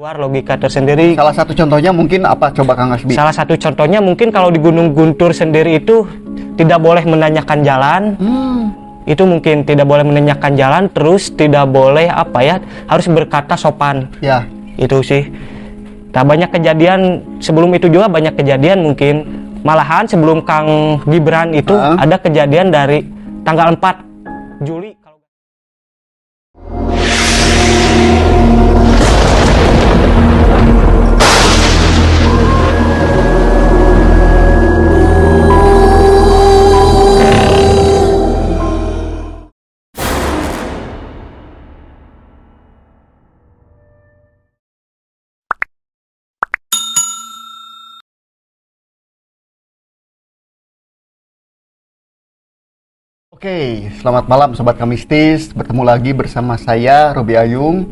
Luar logika tersendiri. Salah satu contohnya mungkin apa, coba Kang Hasbi? Salah satu contohnya mungkin kalau di Gunung Guntur sendiri itu tidak boleh menanyakan jalan. Itu mungkin tidak boleh menanyakan jalan, terus tidak boleh harus berkata sopan. Ya. Itu sih. Nah, banyak kejadian sebelum itu juga, banyak kejadian mungkin. Malahan sebelum Kang Gibran itu ada kejadian dari tanggal 4 Juli. Oke, selamat malam Sobat Kamistis. Bertemu lagi bersama saya, Robi Ayung,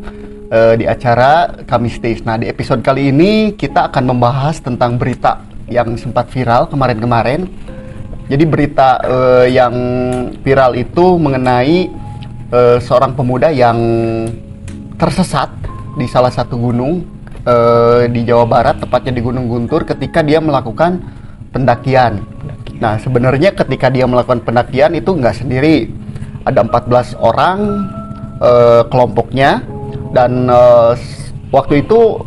di acara Kamistis. Nah, di episode kali ini kita akan membahas tentang berita yang sempat viral kemarin-kemarin. Jadi berita yang viral itu mengenai seorang pemuda yang tersesat di salah satu gunung di Jawa Barat, tepatnya di Gunung Guntur, ketika dia melakukan pendakian. Nah, sebenarnya ketika dia melakukan pendakian itu nggak sendiri, ada 14 orang kelompoknya, dan waktu itu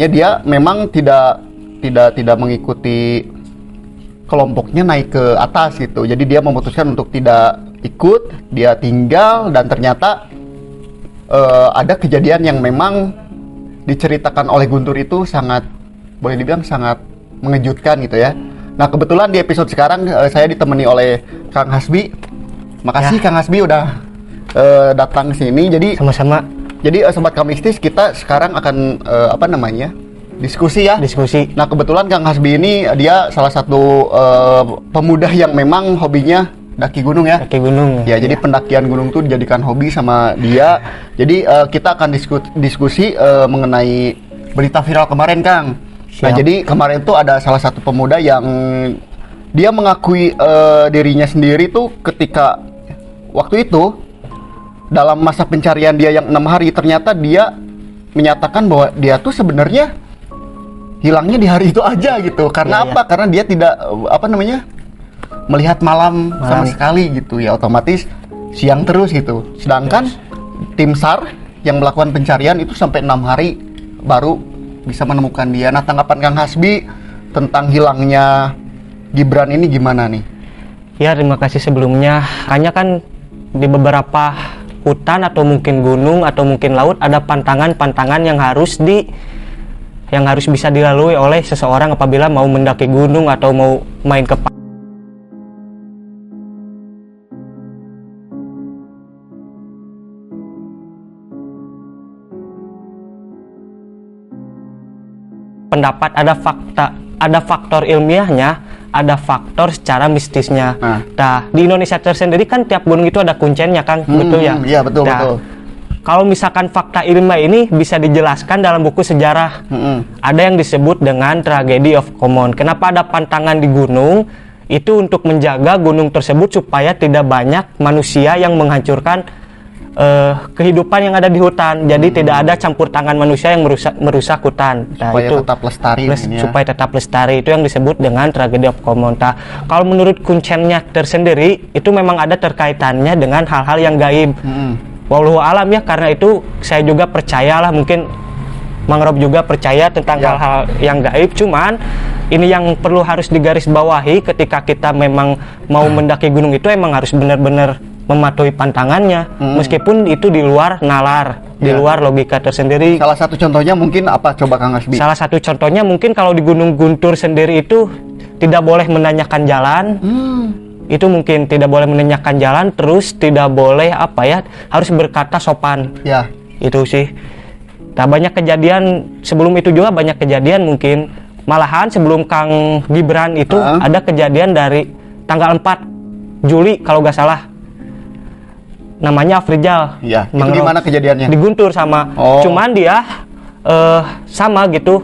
dia memang tidak mengikuti kelompoknya naik ke atas gitu. Jadi dia memutuskan untuk tidak ikut, dia tinggal, dan ternyata ada kejadian yang memang diceritakan oleh Guntur itu sangat, boleh dibilang sangat mengejutkan gitu ya. Nah, kebetulan di episode sekarang saya ditemani oleh Kang Hasbi. Makasih Kang Hasbi udah datang ke sini. Jadi sama-sama. Jadi Sobat Kamistis, kita sekarang akan diskusi ya. Diskusi. Nah, kebetulan Kang Hasbi ini dia salah satu pemuda yang memang hobinya daki gunung ya. Daki gunung. Ya, jadi pendakian gunung tuh dijadikan hobi sama dia. Jadi kita akan diskusi mengenai berita viral kemarin, Kang. Nah, jadi kemarin tuh ada salah satu pemuda yang dia mengakui dirinya sendiri tuh ketika waktu itu dalam masa pencarian dia yang 6 hari, ternyata dia menyatakan bahwa dia tuh sebenarnya hilangnya di hari itu aja gitu. Karena apa? Karena dia tidak melihat malam sama sekali gitu ya, otomatis siang terus gitu. Sedangkan tim SAR yang melakukan pencarian itu sampai 6 hari baru bisa menemukan dia. Nah, tanggapan Kang Hasbi tentang hilangnya Gibran ini gimana nih? Ya, terima kasih sebelumnya. Hanya kan di beberapa hutan atau mungkin gunung atau mungkin laut ada pantangan-pantangan yang harus bisa dilalui oleh seseorang apabila mau mendaki gunung atau mau main ke pendapat, ada faktor ilmiahnya, ada faktor secara mistisnya. Nah, di Indonesia tersendiri kan tiap gunung itu ada kuncennya, Kang. Betul ya? Iya, betul. Kalau misalkan fakta ilmiah ini bisa dijelaskan dalam buku sejarah. Ada yang disebut dengan tragedy of common. Kenapa ada pantangan di gunung? Itu untuk menjaga gunung tersebut supaya tidak banyak manusia yang menghancurkan kehidupan yang ada di hutan. Jadi tidak ada campur tangan manusia yang merusak hutan. Nah, supaya tetap lestari. Supaya tetap lestari, itu yang disebut dengan tragedy of common. Nah, kalau menurut kuncennya tersendiri itu memang ada terkaitannya dengan hal-hal yang gaib. Wallahu alam ya, karena itu saya juga percayalah, mungkin Mang Rob juga percaya tentang hal-hal yang gaib. Cuman ini yang perlu harus digarisbawahi, ketika kita memang mau mendaki gunung itu emang harus benar-benar mematuhi pantangannya, meskipun itu di luar nalar, di luar logika tersendiri. Salah satu contohnya mungkin apa, coba Kang Hasbi? Salah satu contohnya mungkin kalau di Gunung Guntur sendiri itu tidak boleh menanyakan jalan. Itu mungkin tidak boleh menanyakan jalan, terus tidak boleh harus berkata sopan. Ya. Itu sih. Nah, banyak kejadian sebelum itu juga, banyak kejadian mungkin. Malahan sebelum Kang Gibran itu ada kejadian dari tanggal 4 Juli kalau nggak salah. Namanya Afrizal. Iya, itu di mana kejadiannya? Di Guntur sama. Cuman dia sama gitu.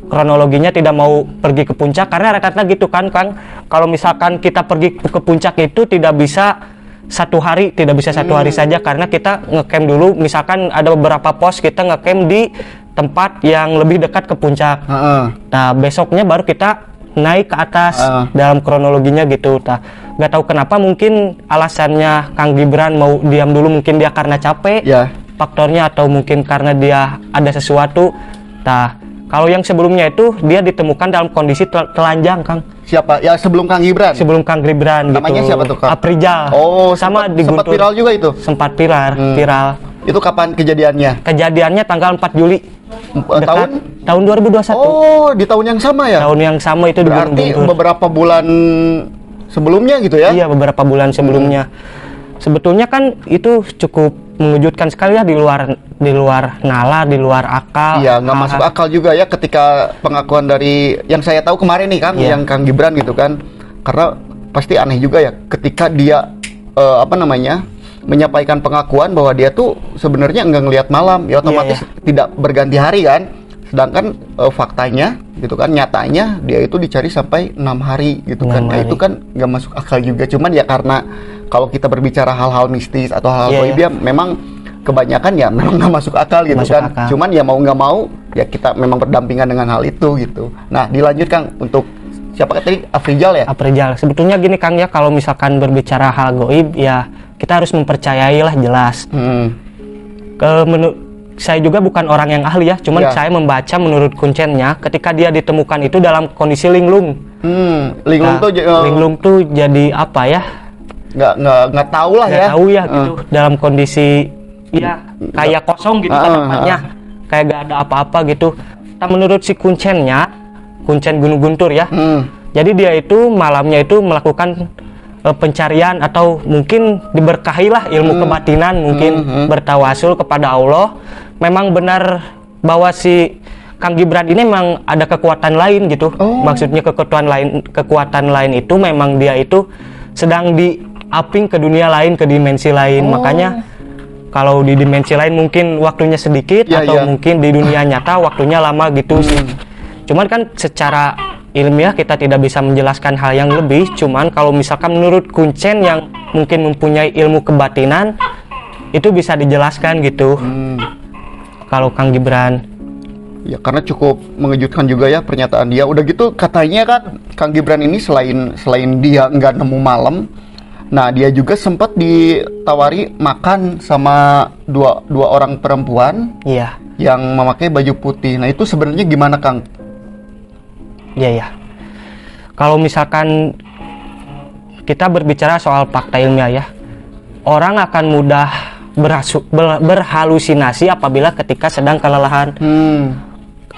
Kronologinya tidak mau pergi ke puncak karena rata-rata gitu kan, Kang. Kalau misalkan kita pergi ke puncak itu tidak bisa satu hari, tidak bisa satu hari saja, karena kita ngecamp dulu. Misalkan ada beberapa pos kita ngecamp di tempat yang lebih dekat ke puncak. Nah besoknya baru kita naik ke atas dalam kronologinya gitu. Nah nggak tahu kenapa, mungkin alasannya Kang Gibran mau diam dulu, mungkin dia karena capek faktornya, atau mungkin karena dia ada sesuatu. Nah kalau yang sebelumnya itu dia ditemukan dalam kondisi telanjang, Kang. Siapa? Ya sebelum Kang Gibran. Sebelum Kang Gibran gitu. Namanya siapa tuh, Kang? Aprijal. Oh, sama di sempat Guntur. viral juga itu. Sempat viral. Itu kapan kejadiannya? Kejadiannya tanggal 4 Juli. Tahun 2021. Oh, di tahun yang sama ya? Tahun yang sama itu di Gunung Berarti Guntur. beberapa bulan sebelumnya gitu ya? Iya, beberapa bulan sebelumnya. Sebetulnya kan itu cukup mengejutkan sekali ya, di luar nalar, di luar akal. Iya, nggak masuk akal juga ya ketika pengakuan dari yang saya tahu kemarin nih, Kang, yang Kang Gibran gitu kan. Karena pasti aneh juga ya ketika dia menyampaikan pengakuan bahwa dia tuh sebenarnya nggak ngelihat malam, ya otomatis tidak berganti hari kan. Sedangkan faktanya gitu kan, nyatanya dia itu dicari sampai 6 hari gitu kan. Nah, itu kan nggak masuk akal juga. Cuman ya karena kalau kita berbicara hal-hal mistis atau hal-hal goib ya memang kebanyakan ya memang nggak masuk akal gitu kan. Cuman ya mau nggak mau ya kita memang berdampingan dengan hal itu gitu. Nah dilanjutkan untuk siapa tadi, Aprijal ya? Aprijal. Sebetulnya gini Kang ya, kalau misalkan berbicara hal goib ya kita harus mempercayai lah, jelas. Saya juga bukan orang yang ahli ya, cuman saya membaca menurut kuncennya ketika dia ditemukan itu dalam kondisi linglung. Linglung tuh jadi apa ya? Nggak tahu lah ya. Nggak tahu ya gitu. Dalam kondisi ya kayak kosong gitu kan tempatnya, kayak gak ada apa-apa gitu. Nah, menurut si kuncennya, kuncen Gunung Guntur ya. Jadi dia itu malamnya itu melakukan pencarian atau mungkin diberkahi lah ilmu kebatinan, mungkin bertawasul kepada Allah. Memang benar bahwa si Kang Gibran ini memang ada kekuatan lain gitu. Maksudnya kekuatan lain itu memang dia itu sedang diaping ke dunia lain, ke dimensi lain. Makanya kalau di dimensi lain mungkin waktunya sedikit atau mungkin di dunia nyata waktunya lama gitu sih. Cuman kan secara ilmiah kita tidak bisa menjelaskan hal yang lebih. Cuman kalau misalkan menurut kuncen yang mungkin mempunyai ilmu kebatinan itu bisa dijelaskan gitu. Kalau Kang Gibran ya karena cukup mengejutkan juga ya pernyataan dia. Udah gitu katanya kan Kang Gibran ini selain dia nggak nemu malam, nah dia juga sempat ditawari makan sama dua orang perempuan yang memakai baju putih. Nah itu sebenarnya gimana, Kang? Iya. Kalau misalkan kita berbicara soal fakta ilmiah ya, orang akan mudah berhalusinasi apabila ketika sedang kelelahan.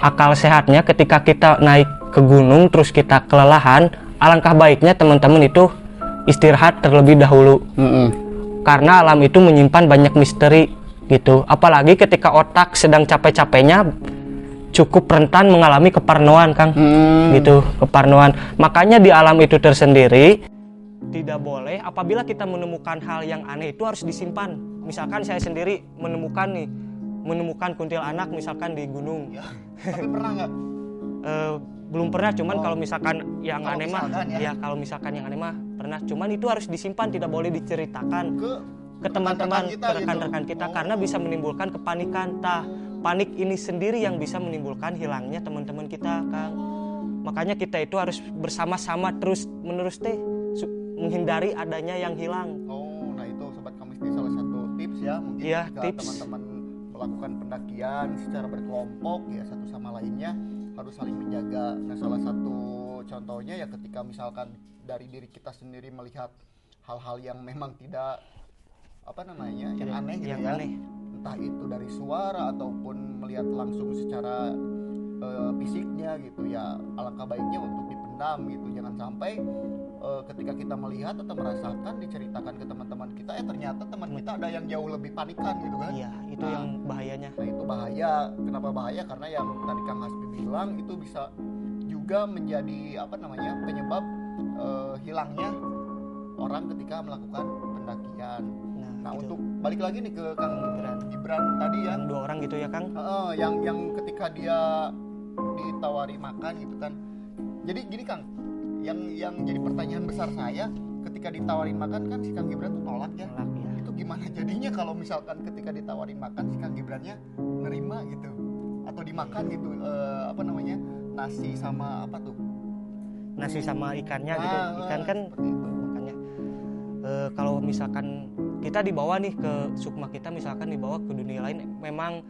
Akal sehatnya ketika kita naik ke gunung terus kita kelelahan, alangkah baiknya teman-teman itu istirahat terlebih dahulu. Karena alam itu menyimpan banyak misteri gitu. Apalagi ketika otak sedang capek-capeknya, cukup rentan mengalami keparnoan, Kang. Gitu, keparnoan. Makanya di alam itu tersendiri tidak boleh apabila kita menemukan hal yang aneh itu harus disimpan. Misalkan saya sendiri menemukan kuntilanak misalkan di gunung. Tapi pernah nggak? Belum pernah, cuman kalau misalkan yang aneh mah kalau misalkan yang aneh mah pernah, cuman itu harus disimpan, tidak boleh diceritakan ke teman-teman, ke rekan-rekan kita karena bisa menimbulkan kepanikan. Panik ini sendiri yang bisa menimbulkan hilangnya teman-teman kita, Kang. Makanya kita itu harus bersama-sama terus menerus menghindari adanya yang hilang. Nah itu Sobat Kamisti salah satu tips ya, mungkin jika teman-teman melakukan pendakian secara berkelompok ya satu sama lainnya harus saling menjaga. Nah salah satu contohnya ya ketika misalkan dari diri kita sendiri melihat hal-hal yang memang tidak yang aneh gitu ya, entah itu dari suara ataupun melihat langsung secara fisiknya gitu ya, alangkah baiknya untuk dipendam gitu. Jangan sampai ketika kita melihat atau merasakan diceritakan ke teman-teman kita, ternyata teman kita ada yang jauh lebih panikan gitu kan. Iya, itu yang bahayanya. Nah itu bahaya. Kenapa bahaya? Karena yang tadi Kang Hasbi bilang itu bisa juga menjadi penyebab hilangnya orang ketika melakukan pendakian. Nah gitu. Untuk balik lagi nih ke Kang Gibran tadi ya, yang 2 orang gitu ya, Kang. Yang ketika dia ditawari makan gitu kan. Jadi gini, Kang, yang jadi pertanyaan besar saya, ketika ditawarin makan kan si Kang Gibran tuh nolak ya. Itu gimana jadinya kalau misalkan ketika ditawarin makan si Kang Gibrannya nerima gitu? atau dimakan gitu, apa namanya, nasi sama apa tuh? Nasi sama ikannya gitu. Ikan kan seperti itu. makanya kalau misalkan kita dibawa nih ke sukma kita, misalkan dibawa ke dunia lain, memang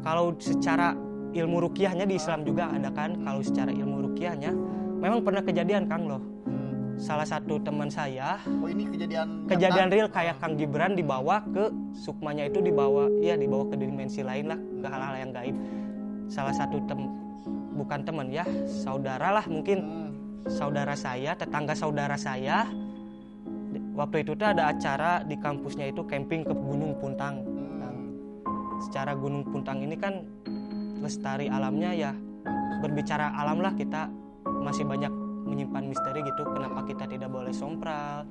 kalau secara ilmu ruqyahnya di Islam juga ada kan, kalau secara ilmu ruqyahnya memang pernah kejadian Kang loh. Salah satu teman saya, Oh ini kejadian real kayak Kang Gibran dibawa ke sukmanya itu, dibawa ke dimensi lain lah, ke hal-hal yang gaib. Salah satu bukan teman ya, saudara lah mungkin, saudara saya, tetangga saudara saya. Waktu itu tuh ada acara di kampusnya itu camping ke Gunung Puntang. Nah, secara Gunung Puntang ini kan lestari alamnya ya, berbicara alam lah, kita masih banyak menyimpan misteri gitu. Kenapa kita tidak boleh sompral?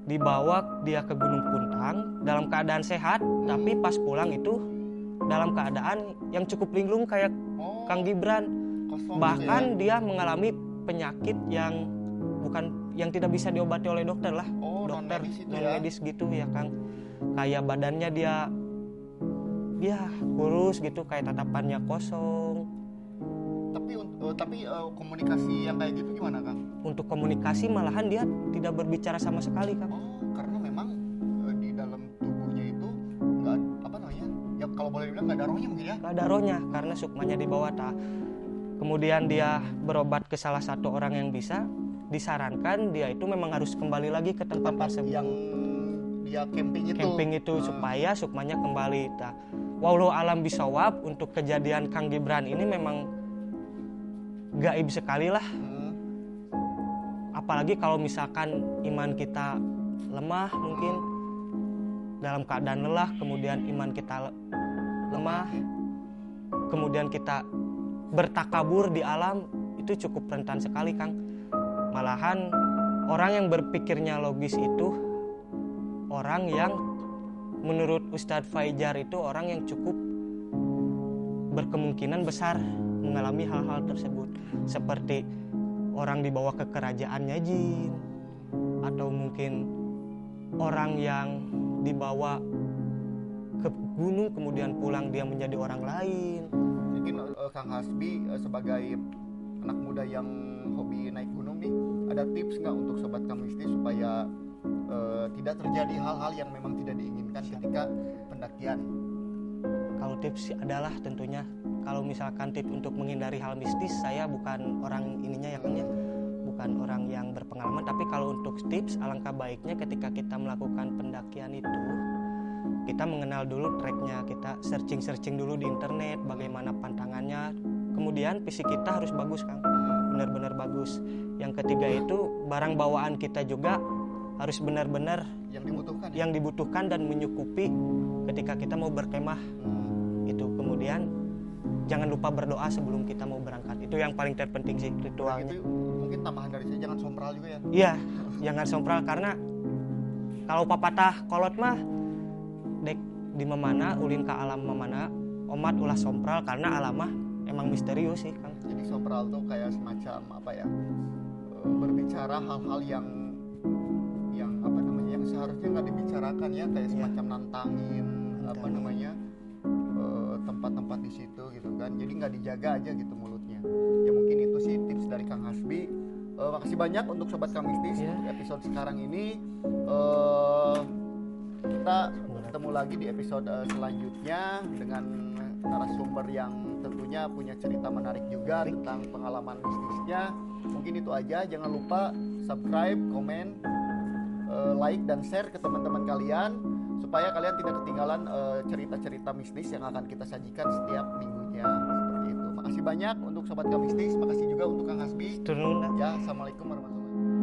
Dibawa dia ke Gunung Puntang dalam keadaan sehat, tapi pas pulang itu dalam keadaan yang cukup linglung kayak Kang Gibran. Bahkan dia mengalami penyakit yang tidak bisa diobati oleh dokter lah. Dokter non-medis gitu ya Kang. Kayak badannya dia kurus gitu, kayak tatapannya kosong. Tapi komunikasi yang kayak gitu gimana Kang? Untuk komunikasi malahan dia tidak berbicara sama sekali Kang. Karena memang di dalam tubuhnya itu nggak, apa namanya, ya kalau boleh dibilang nggak ada rohnya mungkin ya? Nggak ada rohnya karena sukmanya di bawah. Kemudian dia berobat ke salah satu orang yang bisa, disarankan dia itu memang harus kembali lagi ke tempat tersebut yang dia camping itu supaya sukmanya kembali. Wallahu alam bisawab, untuk kejadian Kang Gibran ini memang gaib sekali lah. Apalagi kalau misalkan iman kita lemah, mungkin dalam keadaan lelah, kemudian iman kita lemah, kemudian kita bertakabur di alam, itu cukup rentan sekali Kang. Malahan orang yang berpikirnya logis itu orang yang menurut Ustadz Fajar itu orang yang cukup berkemungkinan besar mengalami hal-hal tersebut, seperti orang dibawa ke kerajaannya jin, atau mungkin orang yang dibawa ke gunung kemudian pulang dia menjadi orang lain. Mungkin Kang Hasbi sebagai anak muda yang hobi naik gunung nih, ada tips nggak untuk sobat Kamisti supaya tidak terjadi hal-hal yang memang tidak diinginkan ketika pendakian? Kalau tips adalah tentunya, kalau misalkan tips untuk menghindari hal mistis, saya bukan orang ininya ya Kang ya, bukan orang yang berpengalaman, tapi kalau untuk tips, alangkah baiknya ketika kita melakukan pendakian itu, kita mengenal dulu treknya, kita searching dulu di internet bagaimana pantangannya. Kemudian fisik kita harus bagus Kang, benar-benar bagus. Yang ketiga itu barang bawaan kita juga harus benar-benar yang dibutuhkan dan menyukupi ketika kita mau berkemah. Itu kemudian jangan lupa berdoa sebelum kita mau berangkat, itu yang paling terpenting sih ritualnya. Itu mungkin tambahan dari saya, jangan sompral juga ya. Iya, jangan sompral, karena kalau papatah kolot mah dek di memana ulin ka alam memana omat ulah sompral, karena alam mah emang misterius sih Kang. Jadi sompral tuh kayak semacam apa ya, berbicara hal-hal yang apa namanya, yang seharusnya nggak dibicarakan ya, kayak semacam nantangin apa namanya, tempat-tempat di situ gitu kan, jadi nggak dijaga aja gitu mulutnya ya. Mungkin itu sih tips dari Kang Hasbi. Makasih banyak untuk sobat Kamistis. Untuk episode sekarang ini kita bertemu lagi di episode selanjutnya dengan narasumber yang tentunya punya cerita menarik juga tentang pengalaman mistisnya. Mungkin itu aja, jangan lupa subscribe, komen, like dan share ke teman-teman kalian supaya kalian tidak ketinggalan cerita-cerita mistis yang akan kita sajikan setiap minggunya. Seperti itu. Makasih banyak untuk sobat Kamistis, makasih juga untuk Kang Hasbi. Ya, assalamualaikum warahmatullahi wabarakatuh.